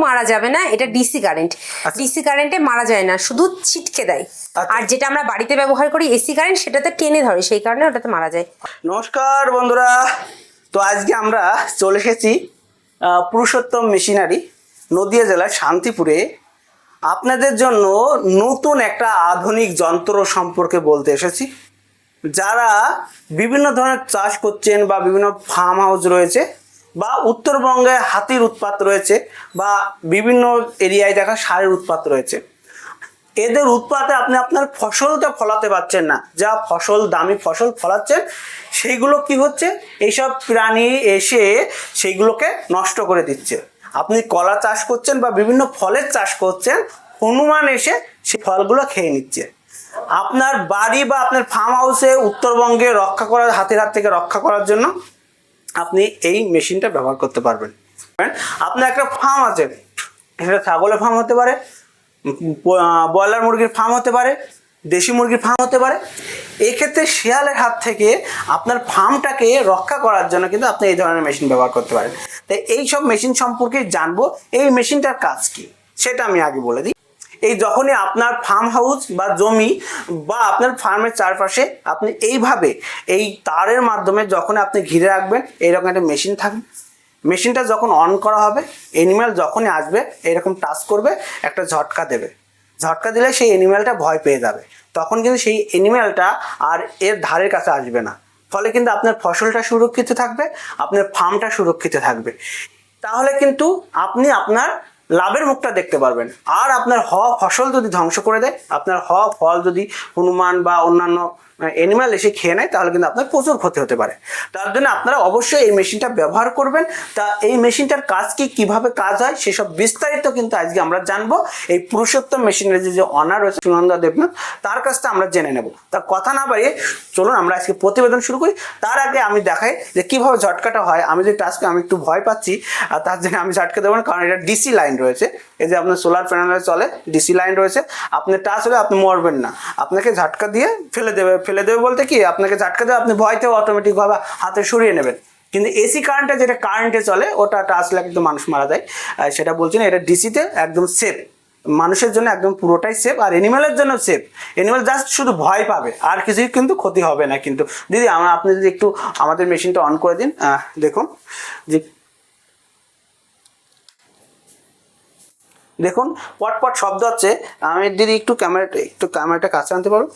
মারা যাবে না, এটা ডিসি কারেন্ট। ডিসি কারেন্টে মারা যায় না, শুধু ছিটকে দেয়। আর যেটা আমরা বাড়িতে ব্যবহার করি এসি কারেন্ট, সেটাতে টেনে ধরে, সেই কারণে ওটাতে মারা যায়। নমস্কার বন্ধুরা, তো আজকে আমরা চলে এসেছি পুরুষোত্তম মেশিনারি, নদিয়া জেলার শান্তিপুরে। আপনাদের জন্য নতুন একটা আধুনিক যন্ত্র সম্পর্কে বলতে এসেছি। যারা বিভিন্ন ধরনের চাষ করছেন বা বিভিন্ন ফার্ম হাউস রয়েছে বা উত্তরবঙ্গে হাতির উৎপাত রয়েছে বা বিভিন্ন এরিয়ায় দেখা ষাঁড়ের উৎপাত রয়েছে, এদের উৎপাতে আপনি আপনার ফসলটা ফলাতে পারছেন না। যা ফসল, দামি ফসল ফলাচ্ছেন, সেইগুলো কি হচ্ছে, এইসব প্রাণী এসে সেইগুলোকে নষ্ট করে দিচ্ছে। আপনি কলা চাষ করছেন বা বিভিন্ন ফলের চাষ করছেন, হনুমান এসে সেই ফলগুলো খেয়ে নিচ্ছে। আপনার বাড়ি বা আপনার ফার্ম হাউসে উত্তরবঙ্গে রক্ষা করার, হাতের হাত থেকে রক্ষা করার জন্য আপনি এই মেশিনটা ব্যবহার করতে পারবেন। আপনার একটা ফার্ম আছে, সেটা ছাগলের ফার্ম হতে পারে, ব্রয়লার মুরগির ফার্ম হতে পারে, দেশি মুরগির ফার্ম হতে পারে। এক্ষেত্রে শিয়ালের হাত থেকে আপনার ফার্মটাকে রক্ষা করার জন্য কিন্তু আপনি এই ধরনের মেশিন ব্যবহার করতে পারেন। তাই এই সব মেশিন সম্পর্কে জানবো। এই মেশিনটার কাজ কি সেটা আমি আগে বলে দিই। এই যখনই আপনার ফার্ম হাউস বা জমি বা আপনার ফার্মের চারপাশে আপনি এইভাবে এই তারের মাধ্যমে যখন আপনি ঘিরে রাখবেন, এইরকম একটা মেশিন থাকবে। মেশিনটা যখন অন করা হবে, অ্যানিম্যাল যখনই আসবে এরকম টাচ করবে, একটা ঝটকা দেবে। ঝটকা দিলে সেই অ্যানিম্যালটা ভয় পেয়ে যাবে। তখন কিন্তু সেই অ্যানিম্যালটা আর এর ধারের কাছে আসবে না। ফলে কিন্তু আপনার ফসলটা সুরক্ষিত থাকবে, আপনার ফার্মটা সুরক্ষিত থাকবে। তাহলে কিন্তু আপনি আপনার লাভের মুখটা দেখতে পারবেন। আর আপনার হওয়া ফসল যদি ধ্বংস করে দেয়, আপনার হওয়া ফল যদি হনুমান বা অন্যান্য অ্যানিম্যাল এসে খেয়ে নেয়, তাহলে কিন্তু আপনার প্রচুর ক্ষতি হতে পারে। তার জন্য আপনারা অবশ্যই এই মেশিনটা ব্যবহার করবেন। তা এই মেশিনটার কাজ কি, কিভাবে কাজ হয়, সেসব বিস্তারিত কিন্তু আজকে আমরা জানবো। এই পুরুষোত্তম মেশিনের যে অনার রয়েছে সুনন্দা দেবনাথ, তার কাছটা আমরা জেনে নেব। তা কথা না বাড়িয়ে চলুন আমরা আজকে প্রতিবেদন শুরু করি। তার আগে আমি দেখাই যে কিভাবে ঝটকাটা হয়। আমি যে টাচকে আমি একটু ভয় পাচ্ছি, আর তার জন্য আমি ঝটকা দেবো না, কারণ এটা ডিসি লাইন রয়েছে। এই যে আপনার সোলার প্যানেলে চলে, ডিসি লাইন রয়েছে। আপনি টাচ হলে আপনি মরবেন না, আপনাকে ঝটকা দিয়ে ফেলে দেবে বলতে কি, আপনাকে ঝটকা দেবে, আপনি ভয়তেও অটোমেটিকভাবে হাতে সরিয়ে নেবেন। কিন্তু এসি কারেন্টে, যেটা কারেন্টে চলে, ওটা টাচ লাগলে কিন্তু মানুষ মারা যায়। সেটা বলছি না, এটা ডিসিতে একদম সেফ। মানুষের জন্য একদম পুরোটাই সেফ, আর অ্যানিমেলের জন্য সেফ। অ্যানিমেল জাস্ট শুধু ভয় পাবে, আর কিছুই কিন্তু ক্ষতি হবে না। কিন্তু দিদি, আপনি যদি একটু আমাদের মেশিনটা অন করে দিন। দেখুন যে, দেখুন পট শব্দ হচ্ছে। আমি দিদি একটু ক্যামেরাটা কাছে আনতে পারো?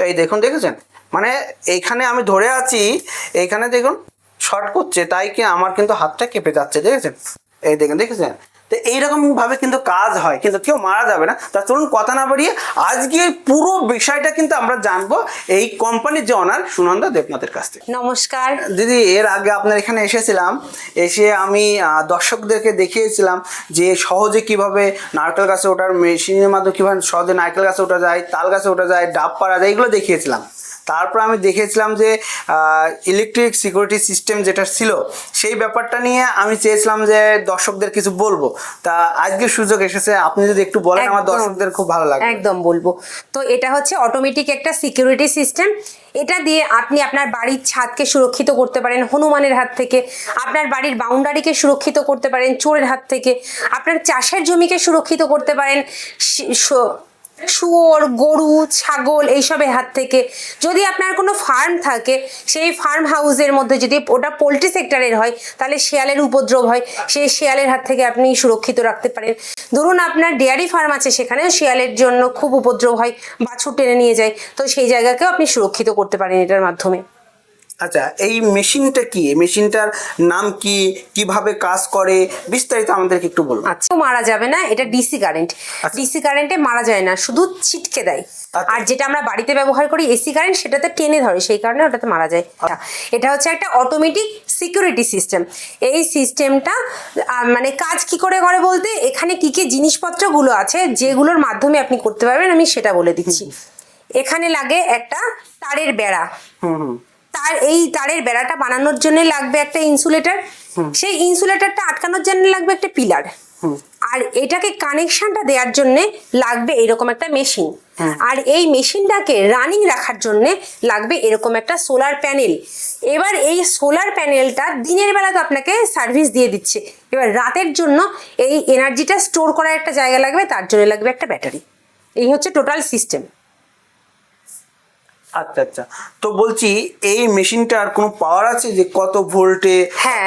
এই দেখুন, দেখেছেন? মানে এইখানে আমি ধরে আছি, এইখানে দেখুন শর্ট করছে, তাই কি আমার কিন্তু হাতটা কেঁপে যাচ্ছে, দেখেছেন? এই দেখেছেন? তো এইরকমভাবে কিন্তু কাজ হয়, কিন্তু কেউ মারা যাবে না। তা চলুন কথা না বাড়িয়ে আজকে পুরো বিষয়টা কিন্তু আমরা জানবো এই কোম্পানির যে অনার সুনন্দা দেবনাথের কাছ থেকে। নমস্কার দিদি, এর আগে আপনার এখানে এসেছিলাম, এসে আমি দর্শকদেরকে দেখিয়েছিলাম যে সহজে কিভাবে নারকেল গাছে ওঠার মেশিনের মাধ্যমে কীভাবে সহজে নারকেল গাছে ওঠা যায়, তাল গাছে ওঠা যায়, ডাব পাড়া যায়, এগুলো দেখিয়েছিলাম। তারপর আমি দেখেছিলাম যে ইলেকট্রিক সিকিউরিটি সিস্টেম যেটা ছিল, সেই ব্যাপারটা নিয়ে আমি চেয়েছিলাম যে দর্শকদের কিছু বলবো। তা আজকে সুযোগ এসেছে, আপনি যদি একটু বলেন, আমার দর্শকদের খুব ভালো লাগবে। একদম বলবো। তো এটা হচ্ছে অটোমেটিক একটা সিকিউরিটি সিস্টেম। এটা দিয়ে আপনি আপনার বাড়ির ছাদকে সুরক্ষিত করতে পারেন হনুমানের হাত থেকে, আপনার বাড়ির বাউন্ডারিকে সুরক্ষিত করতে পারেন চোরের হাত থেকে, আপনার চাষের জমিকে সুরক্ষিত করতে পারেন শুয়োর, গরু, ছাগল এইসবের হাত থেকে। যদি আপনার কোনো ফার্ম থাকে, সেই ফার্ম হাউসের মধ্যে যদি ওটা পোলট্রি সেক্টরের হয়, তাহলে শেয়ালের উপদ্রব হয়, সেই শেয়ালের হাত থেকে আপনি সুরক্ষিত রাখতে পারেন। ধরুন আপনার ডেয়ারি ফার্ম আছে, সেখানেও শেয়ালের জন্য খুব উপদ্রব হয়, বাছুর টেনে নিয়ে যায়, তো সেই জায়গাকেও আপনি সুরক্ষিত করতে পারেন এটার মাধ্যমে। আচ্ছা, এই মেশিনটা কি, মেশিনটার নাম কি, কিভাবে কাজ করে, বিস্তারিত আমাদেরকে একটু বলুন। আচ্ছা, মারা যাবে না, এটা ডিসি কারেন্ট। ডিসি কারেন্টে মারা যায় না, শুধু ছিটকে দেয়। আর যেটা আমরা বাড়িতে ব্যবহার করি এসি কারেন্ট, সেটাতে টেনে ধরে, সেই কারণে ওটাতে মারা যায়। এটা হচ্ছে একটা অটোমেটিক সিকিউরিটি সিস্টেম। এই সিস্টেমটা মানে কাজ কি করে করে বলতে, এখানে কি কি জিনিসপত্রগুলো আছে যেগুলোর মাধ্যমে আপনি করতে পারবেন, আমি সেটা বলে দিচ্ছি। এখানে লাগে একটা তারের বেড়া। এই তারের বেড়াটা বানানোর জন্য লাগবে একটা ইনসুলেটর। সেই ইনসুলেটরটা আটকানোর জন্য লাগবে একটা পিলার। আর আর এটাকে কানেকশনটা দেওয়ার জন্য লাগবে এরকম একটা মেশিন, আর এই মেশিনটাকে রানিং রাখার জন্য লাগবে এরকম একটা সোলার প্যানেল। এবার এই সোলার প্যানেলটা দিনের বেলা তো আপনাকে সার্ভিস দিয়ে দিচ্ছে, এবার রাতের জন্য এই এনার্জিটা স্টোর করার একটা জায়গা লাগবে, তার জন্য লাগবে একটা ব্যাটারি। এই হচ্ছে টোটাল সিস্টেম। আচ্ছা আচ্ছা, তো বলছি এই মেশিনটার কোনো পাওয়ার আছে যে কত ভোল্টে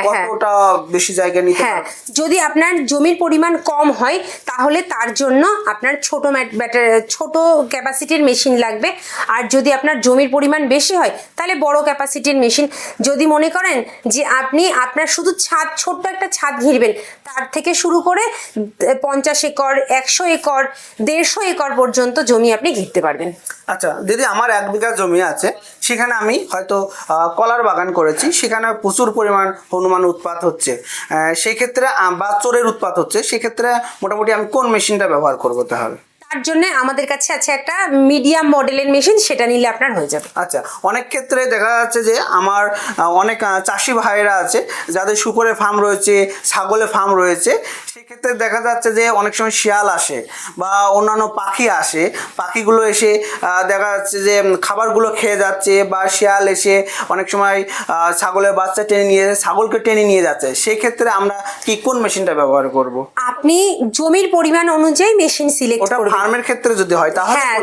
কতটা বেশি জায়গা নিতে হ্যাঁ, পারে? যদি আপনার জমির পরিমাণ কম হয় তাহলে তার জন্য আপনার ছোট ক্যাপাসিটির মেশিন লাগবে, আর যদি আপনার জমির পরিমাণ বেশি হয় তাহলে বড় ক্যাপাসিটির মেশিন। যদি মনে করেন যে আপনি আপনার শুধু ছোট্ট একটা ছাদ ঘিরবেন, তার থেকে শুরু করে 50 একর, 100 একর, 150 একর পর্যন্ত জমি আপনি ঘিরতে পারবেন। আচ্ছা দিদি, আমার 1 বিঘা জমি আছে, সেখানে আমি হয়তো কলার বাগান করেছি, সেখানে প্রচুর পরিমাণ হনুমান উৎপাত হচ্ছে, সেক্ষেত্রে বা চোরের উৎপাত হচ্ছে, সেক্ষেত্রে মোটামুটি আমি কোন মেশিনটা ব্যবহার করবো তাহলে? তার জন্য আমাদের কাছে আছে একটা মিডিয়াম মডেলের মেশিন, সেটা নিলে আপনার হয়ে যাবে। আচ্ছা, অনেক ক্ষেত্রে দেখা যাচ্ছে যে আমার অনেক চাষি ভাইয়েরা আছে যাদের শুকরের ফার্ম রয়েছে, ছাগলের ফার্ম রয়েছে, সেক্ষেত্রে দেখা যাচ্ছে যে অনেক সময় শিয়াল আসে বা অন্যান্য পাখি আসে, পাখিগুলো এসে দেখা যাচ্ছে যে খাবারগুলো খেয়ে যাচ্ছে, বা শিয়াল এসে অনেক সময় ছাগলের বাচ্চা ছাগলকে টেনে নিয়ে যাচ্ছে, সেক্ষেত্রে আমরা কোন মেশিনটা ব্যবহার করব? আপনি জমির পরিমাণ অনুযায়ী মেশিন সিলেক্ট করবেন। ফার্মের ক্ষেত্রে যদি হয় তাহলে হ্যাঁ,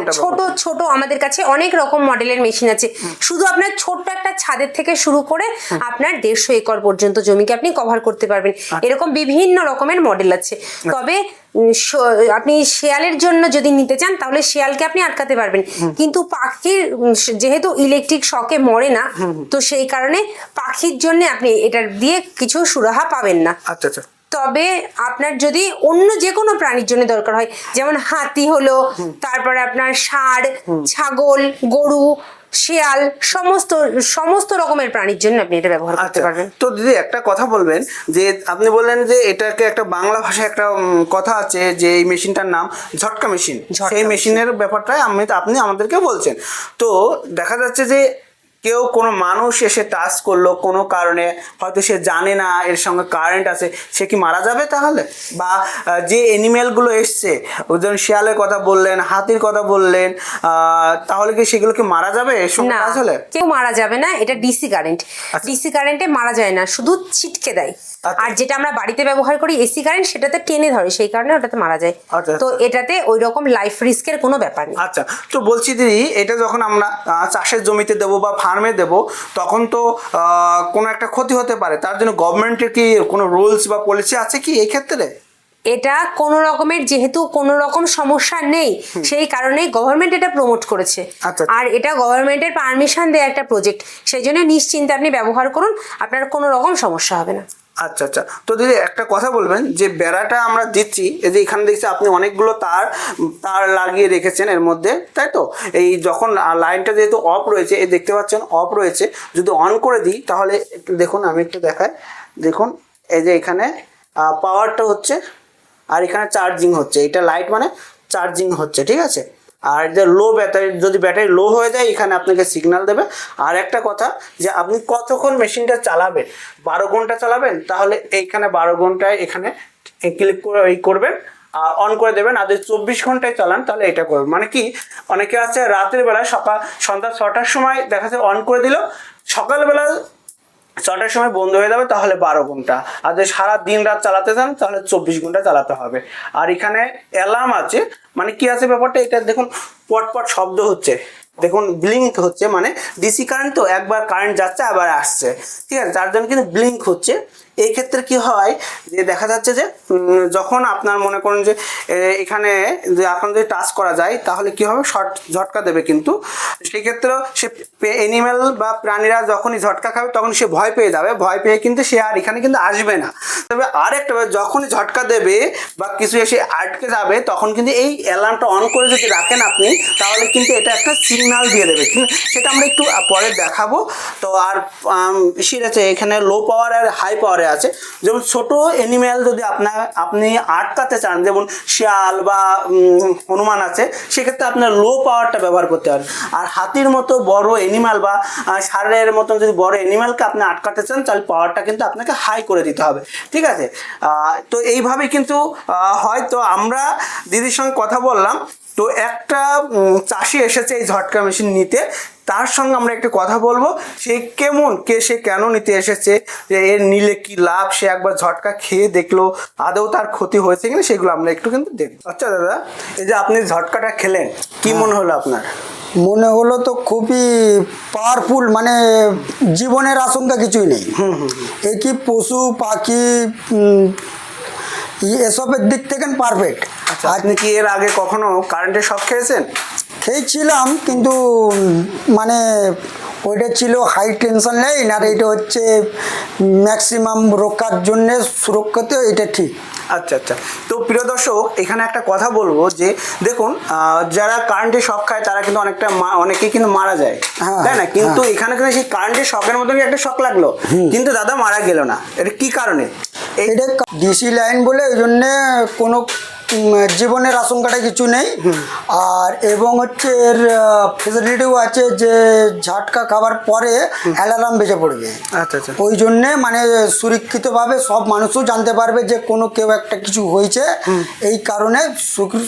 ছোট আমাদের কাছে অনেক রকম মডেলের মেশিন আছে। শুধু আপনার ছোট্ট একটা ছাদের থেকে শুরু করে আপনার 150 একর পর্যন্ত জমিকে আপনি কভার করতে পারবেন, এরকম বিভিন্ন রকমের মডেল আছে। তবে আপনি শেয়ালের জন্য যদি নিতে চান তাহলে শেয়ালকে আপনি আটকাতে পারবেন, কিন্তু পাখির যেহেতু ইলেকট্রিক শকে মরে না, তো সেই কারণে পাখির জন্য আপনি এটার দিয়ে কিছু সুরাহা পাবেন না। আচ্ছা আচ্ছা। তবে আপনার যদি অন্য যে কোনো প্রাণীর জন্য দরকার হয়, যেমন হাতি হলো, তারপরে আপনার ষাঁড়, ছাগল, গরু, শিয়াল, সমস্ত রকমের প্রাণীর জন্য আপনি এটা ব্যবহার করতে পারবেন। তো দিদি একটা কথা বলবেন, যে আপনি বললেন যে এটাকে একটা বাংলা ভাষায় একটা কথা আছে যে এই মেশিনটার নাম ঝটকা মেশিন, সেই মেশিনের ব্যাপারটাই আপনি আমাদেরকে বলছেন। তো দেখা যাচ্ছে যে কেউ কোনো মানুষ এসে টাচ করলো কোনো কারণে, হয়তো সে জানে না এর সঙ্গে কারেন্ট আছে, সে কি মারা যাবে তাহলে? বা যে অ্যানিমেলগুলো এসছে, ওই ধরুন শিয়ালের কথা বললেন, হাতির কথা বললেন, তাহলে কি সেগুলো কি মারা যাবে এর সঙ্গে টাচ হলে? কেউ মারা যাবে না, এটা ডিসি কারেন্ট। ডিসি কারেন্টে মারা যায় না, শুধু ছিটকে দেয়। আর যেটা আমরা বাড়িতে ব্যবহার করি এসি কারেন্ট, সেটাতে টেনে ধরে, সেই কারণে ওটাতে মারা যায়। তো এটাতে ওই রকম লাইফ রিস্কের কোনো ব্যাপার নেই। আচ্ছা, তো বলছি দিদি, এটা যখন আমরা চাষের জমিতে দেবো বা ফার্মে দেবো, তখন তো কোনো একটা ক্ষতি হতে পারে, তার জন্য গভর্নমেন্টের কি কোনো রুলস বা পলিসি আছে কি এই ক্ষেত্রে? এটা কোনো রকমের, যেহেতু কোনো রকম সমস্যা নেই, সেই কারণে গভর্নমেন্ট এটা প্রমোট করেছে। আর এটা গভর্নমেন্টের পারমিশন দেওয়া একটা প্রজেক্ট, সেই জন্য নিশ্চিন্তে আপনি ব্যবহার করুন, আপনার কোনো রকম সমস্যা হবে না। আচ্ছা আচ্ছা, তো দিদি একটা কথা বলবেন, যে বেড়াটা আমরা দিচ্ছি, এই যে এখানে দেখছি আপনি অনেকগুলো তার লাগিয়ে রেখেছেন এর মধ্যে, তাই তো? এই যখন লাইনটা যেহেতু অফ রয়েছে, এই দেখতে পাচ্ছেন অফ রয়েছে, যদি অন করে দিই তাহলে একটু দেখুন, আমি একটু দেখাই, দেখুন এই যে এখানে পাওয়ারটা হচ্ছে, আর এখানে চার্জিং হচ্ছে, এটা লাইট মানে চার্জিং হচ্ছে, ঠিক আছে? আর যে লো ব্যাটারি, যদি ব্যাটারি লো হয়ে যায় এখানে আপনাকে সিগন্যাল দেবে। আর একটা কথা, যে আপনি কতক্ষণ মেশিনটা চালাবেন, 12 ঘন্টা চালাবেন, তাহলে এইখানে 12 ঘন্টায় এখানে ক্লিক করে করবেন, আর অন করে দেবেন। আর যদি 24 ঘন্টায় চালান তাহলে এটা করবেন। মানে কি, অনেকে আছে রাতের বেলায় সন্ধ্যা 6টার সময় দেখা যায় অন করে দিল, সকালবেলা 6টার সময় বন্ধ হয়ে যাবে, তাহলে 12 ঘন্টা। আর যদি সারা দিন রাত চালাতে চান তাহলে 24 ঘন্টা চালাতে হবে। আর এখানে অ্যালার্ম আছে, মানে কি আছে ব্যাপারটা, এটা দেখুন পট শব্দ হচ্ছে, দেখুন ব্লিঙ্ক হচ্ছে, মানে ডিসি কারেন্ট তো, একবার কারেন্ট যাচ্ছে আবার আসছে, ঠিক আছে, তার জন্য কিন্তু ব্লিঙ্ক হচ্ছে। এই ক্ষেত্রে কি হয়, যে দেখা যাচ্ছে যে যখন আপনার মনে করেন যে এখানে যে এখন যদি টাচ করা যায় তাহলে কি হবে, ঝটকা দেবে, কিন্তু সেক্ষেত্রেও সে অ্যানিম্যাল বা প্রাণীরা যখনই ঝটকা খাবে তখন সে ভয় পেয়ে যাবে, ভয় পেয়ে কিন্তু সে আর এখানে কিন্তু আসবে না। তবে আরেকটা, যখনই ঝটকা দেবে বা কিছু এসে আটকে যাবে, তখন কিন্তু এই অ্যালার্মটা অন করে যদি রাখেন আপনি, তাহলে কিন্তু এটা একটা সিগন্যাল দিয়ে দেবে, সেটা আমরা একটু পরে দেখাবো। তো আর সেটা আছে, এখানে লো পাওয়ার আর হাই পাওয়ার করে আছে। যেমন ছোট অ্যানিম্যাল যদি আপনি আটকাতে চান, যেমন শিয়াল বা হনুমান আছে, সেক্ষেত্রে আপনার লো পাওয়ারটা ব্যবহার করতে হবে। আর হাতির মতো বড় অ্যানিম্যাল বা ষাঁড়ের মতো যদি বড় অ্যানিম্যালকে আপনি আটকাতে চান, তাহলে পাওয়ারটা কিন্তু আপনাকে হাই করে দিতে হবে, ঠিক আছে? তো এইভাবে কিন্তু হয়তো আমরা দিদির সঙ্গে কথা বললাম, তো একটা চাষি এসেছে এই ঝটকা মেশিন নিতে, তার সঙ্গে আমরা একটু কথা বলবো, সে কেন নিতে এসেছে, যে এর নিলে কি লাভ, সে একবার ঝটকা খেয়ে দেখলো আদৌ তার ক্ষতি হয়েছে কিনা, সেগুলো আমরা একটু কিন্তু দেখবো। আচ্ছা দাদা, এই যে আপনি ঝটকাটা খেলেন, কি মনে হলো আপনার? মনে হলো তো খুবই পাওয়ারফুল, মানে জীবনের আশঙ্কা কিছুই নেই। এই কি পশু পাখি এসবের দিক থেকে পারফেক্ট। আচ্ছা, আপনি কি এর আগে কখনো কারেন্টের শক খেয়েছেন? খেয়েছিলাম, কিন্তু মানে ওইটা ছিল হাই টেনশন লাইন, আর এটা হচ্ছে ম্যাক্সিমাম রক্ষার জন্য সুরক্ষিত, এটা ঠিক। আচ্ছা আচ্ছা, তো প্রিয় দর্শক, এখানে একটা কথা বলবো যে দেখুন, যারা কারেন্টের শক খায় তারা কিন্তু অনেকেই কিন্তু মারা যায়, তাই না? কিন্তু এখানে কিন্তু সেই কারেন্টের শকের মতনই একটা শক লাগলো, কিন্তু দাদা মারা গেল না। এটা কি কারণে? এটা ডিসি লাইন বলে, ওই জন্যে কোনো জীবনের আশঙ্কাটা কিছু নেই। আর এবং হচ্ছে এর ফেসিলিটিও আছে যে ঝাটকা খাবার পরে অ্যালার্ম বেজে পড়বে। আচ্ছা আচ্ছা, ওই জন্যে মানে সুরক্ষিতভাবে সব মানুষও জানতে পারবে যে কোনো কেউ একটা কিছু হয়েছে, এই কারণে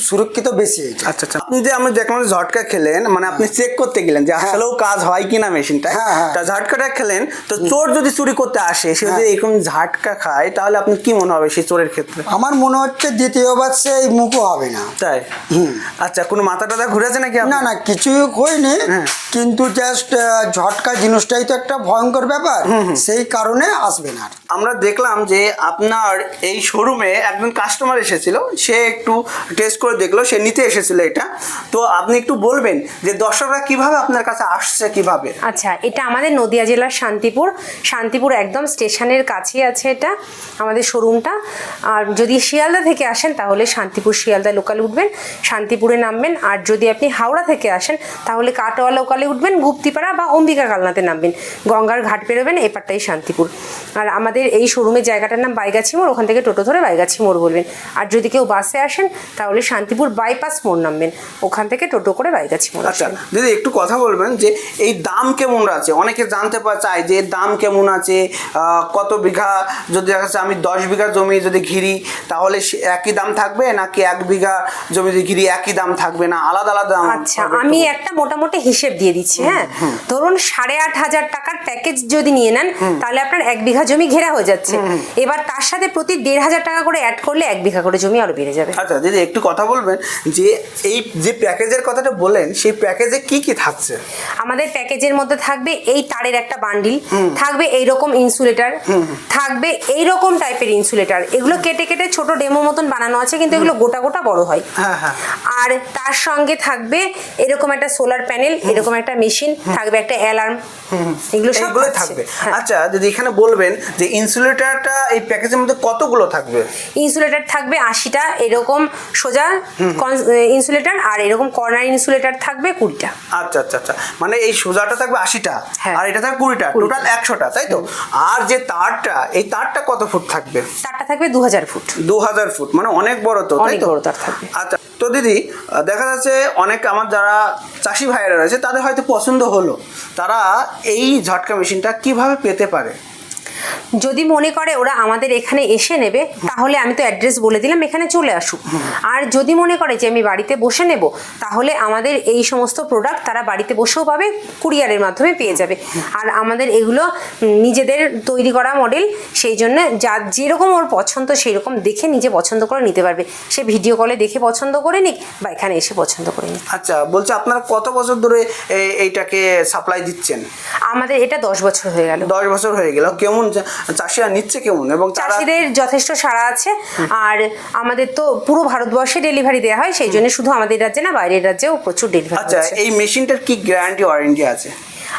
সুরক্ষিত বেশি হয়েছে। আচ্ছা আচ্ছা, আপনি যে আমরা দেখলাম ঝটকা খেলেন, মানে আপনি চেক করতে গেলেন যে আসলেও কাজ হয় কিনা মেশিনটা, তা ঝটকাটা খেলেন, তো চোর যদি চুরি করতে আসে, সে যদি এরকম ঝটকা খায়, তাহলে আপনি কি মনে হবে সেই চোরের ক্ষেত্রে? আমার মনে হচ্ছে দ্বিতীয়বার সেই মুখও হবে না। তাই? আচ্ছা, কোনো মাথা টাথা ঘুরেছে নাকি? না না, কিছুই হয়নি, কিন্তু জাস্ট ঝটকা জিনিসটাই তো একটা ভয়ঙ্কর ব্যাপার, সেই কারণে আসবে না। আমরা দেখলাম যে আপনার এই শোরুমে একজন কাস্টমার এসেছিল, সে একটু টেস্ট করে দেখলো, সে নিতে এসেছিল এটা। তো আপনি একটু বলবেন যে দর্শকরা কিভাবে আপনার কাছে আসছে, কিভাবে? আচ্ছা, এটা আমাদের নদিয়া জেলার শান্তিপুর একদম স্টেশনের কাছেই আছে এটা আমাদের শোরুমটা। আর যদি শিয়ালদা থেকে আসেন তাহলে শান্তিপুর শিয়ালদা লোকালে উঠবেন, শান্তিপুরে নামবেন। আর যদি আপনি হাওড়া থেকে আসেন তাহলে কাটোয়া লোকালে উঠবেন, গুপ্তিপাড়া বা অম্বিকা কালনাতে নামবেন, গঙ্গার ঘাট পেরোবেন, এপারটাই শান্তিপুর। আর আমাদের এই শোরুমের জায়গাটার নাম বাইগাছি মোড়, ওখান থেকে টোটো ধরে বাইগাছি মোড় বলবেন। আর যদি কেউ বাসে আসেন তাহলে শান্তিপুর বাইপাস মোড় নামবেন, ওখান থেকে টোটো করে বাইগাছি মোড়। আচ্ছা দিদি, একটু কথা বলবেন যে এই দাম কেমন আছে? অনেকে জানতে চায় যে এর দাম কেমন আছে, কত বিঘা, যদি দেখা যাচ্ছে আমি 10 বিঘা জমি যদি ঘিরি, তাহলে একই দাম থাকবে, নাকি 1 বিঘা জমি যদি ঘিরি একই দাম থাকবে, না আলাদা আলাদা দাম? আচ্ছা, আমি একটা মোটামুটি হিসেব দিয়ে দিচ্ছি। হ্যাঁ, ধরুন 8,500 টাকার প্যাকেজ যদি নিয়ে নেন, তাহলে আপনার 1 বিঘা জমি ঘেরা হয়ে যাচ্ছে। এবার তার সাথে প্রতি 1,500 টাকা করে অ্যাড করলে 1 বিঘা করে জমি আরো বেড়ে যাবে। আচ্ছা দিদি, একটু কথা বলবেন যে এই যে প্যাকেজের কথাটা বলেন, সেই প্যাকেজে কি কি থাকছে? আমাদের প্যাকেজের মধ্যে থাকবে এই তারের একটা বান্ডিল, থাকবে এইরকম ইনসুলেটর, থাকবে এইরকম টাইপের ইনসুলেটর। এগুলো কেটে কেটে ছোট ডেমো মতন বানানো আছে, কিন্তু এগুলো গোটা গোটা বড় হয়। আর তার সঙ্গে থাকবে এরকম একটা সোলার প্যানেল, এরকম একটা মেশিন থাকবে, একটা অ্যালার্ম, এগুলো সব থাকবে। আচ্ছা দিদি, এখানে বলবেন যে ইনসুলেটরটা এই প্যাকেজের মধ্যে কতগুলো থাকবে? ইনসুলেটর থাকবে 80টা এরকম সোজা ইনসুলেটর, আর এরকম কর্নার ইনসুলেটর থাকবে 20টা। আচ্ছা আচ্ছা আচ্ছা, মানে এই সোজাটা থাকবে 80টা, আর এটা থাকবে 20টা, টোটাল 100টা, তাই তো? আর যে তারটা, এই তারটা কত ফুট থাকবে? তারটা থাকবে 2000 ফুট। 2000 ফুট, মানে অনেক বড় তো, তাই তো? আচ্ছা, তো দিদি দেখা যাচ্ছে অনেক আমার যারা চাষি ভাইয়েরা রয়েছে, তাদের হয়তো পছন্দ হলো, তারা এই ঝটকা মেশিনটা কিভাবে পেতে পারে? যদি মনে করে ওরা আমাদের এখানে এসে নেবে, তাহলে আমি তো অ্যাড্রেস বলে দিলাম, এখানে চলে আসুক। আর যদি মনে করে যে আমি বাড়িতে বসে নেব, তাহলে আমাদের এই সমস্ত প্রোডাক্ট তারা বাড়িতে বসেও পাবে, কুরিয়ারের মাধ্যমে পেয়ে যাবে। আর আমাদের এগুলো নিজেদের তৈরি করা মডেল, সেই জন্য যেরকম ওর পছন্দ সেই রকম দেখে নিজে পছন্দ করে নিতে পারবে। সে ভিডিও কলে দেখে পছন্দ করে নিক বা এখানে এসে পছন্দ করে নিক। আচ্ছা, বলছে আপনারা কত বছর ধরে এইটাকে সাপ্লাই দিচ্ছেন? আমাদের এটা 10 বছর হয়ে গেল। 10 বছর হয়ে গেল। কেমন চাষিরা নিচ্ছে কেমন? এবং চাষিদের যথেষ্ট সাড়া আছে। আর আমাদের তো পুরো ভারতবর্ষে ডেলিভারি দেওয়া হয়, সেই জন্য শুধু আমাদের রাজ্যে না, বাইরের রাজ্যেও প্রচুর ডেলিভারি। আচ্ছা, এই মেশিনটার কি গ্যারান্টি ওয়ারেন্টি আছে?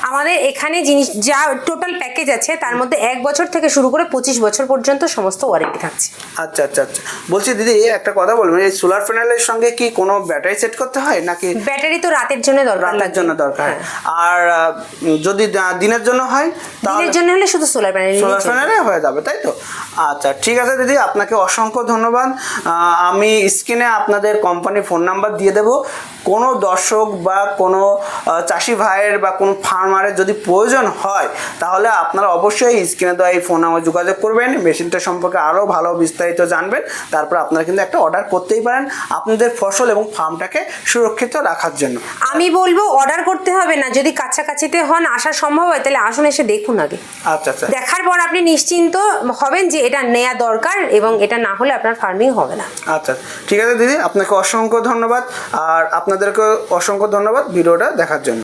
আমাদের এখানে জিনিস যা টোটাল প্যাকেজ আছে তার মধ্যে 1 বছর থেকে শুরু করে 25 বছর পর্যন্ত সমস্ত ওয়ারেন্টি থাকছে। আচ্ছা আচ্ছা আচ্ছা, বলছি দিদি একটা কথা বলবেন, এই সোলার প্যানেলের সঙ্গে কি কোনো ব্যাটারি সেট করতে হয় নাকি? ব্যাটারি তো রাতের জন্য দরকার, রাতের জন্য দরকার। হ্যাঁ। আর যদি দিনের জন্য হয় তাহলে দিনের জন্য হলে শুধু সোলার প্যানেল সোলার প্যানেলে হয়ে যাবে, তাই তো? আচ্ছা ঠিক আছে দিদি, আপনাকে অসংখ্য ধন্যবাদ। আমি স্ক্রিনে আপনাদের কোম্পানির ফোন নাম্বার দিয়ে দেবো। কোনো দর্শক বা কোনো চাষি ভাইয়ের বা কোনো ফার্মারের যদি প্রয়োজন হয় তাহলে আপনারা অবশ্যই স্ক্রিনে দেওয়া এই ফোন নাম্বার যোগাযোগ করবেন, মেশিনটা সম্পর্কে আরও ভালো বিস্তারিত জানবেন, তারপর আপনারা কিন্তু একটা অর্ডার করতেই পারেন আপনাদের ফসল এবং ফার্মটাকে সুরক্ষিত রাখার জন্য। আমি বলবো অর্ডার করতে হবে না, যদি কাছাকাছিতে হন আসা সম্ভব হয় তাহলে আসুন, এসে দেখুন আগে। আচ্ছা আচ্ছা, দেখার পর আপনি নিশ্চিন্ত হবেন যে এটা নেওয়া দরকার এবং এটা না হলে আপনার ফার্মিং হবে না। আচ্ছা ঠিক আছে দিদি, আপনাকে অসংখ্য ধন্যবাদ। আর আপনাদেরকে অসংখ্য ধন্যবাদ ভিডিওটা দেখার জন্য।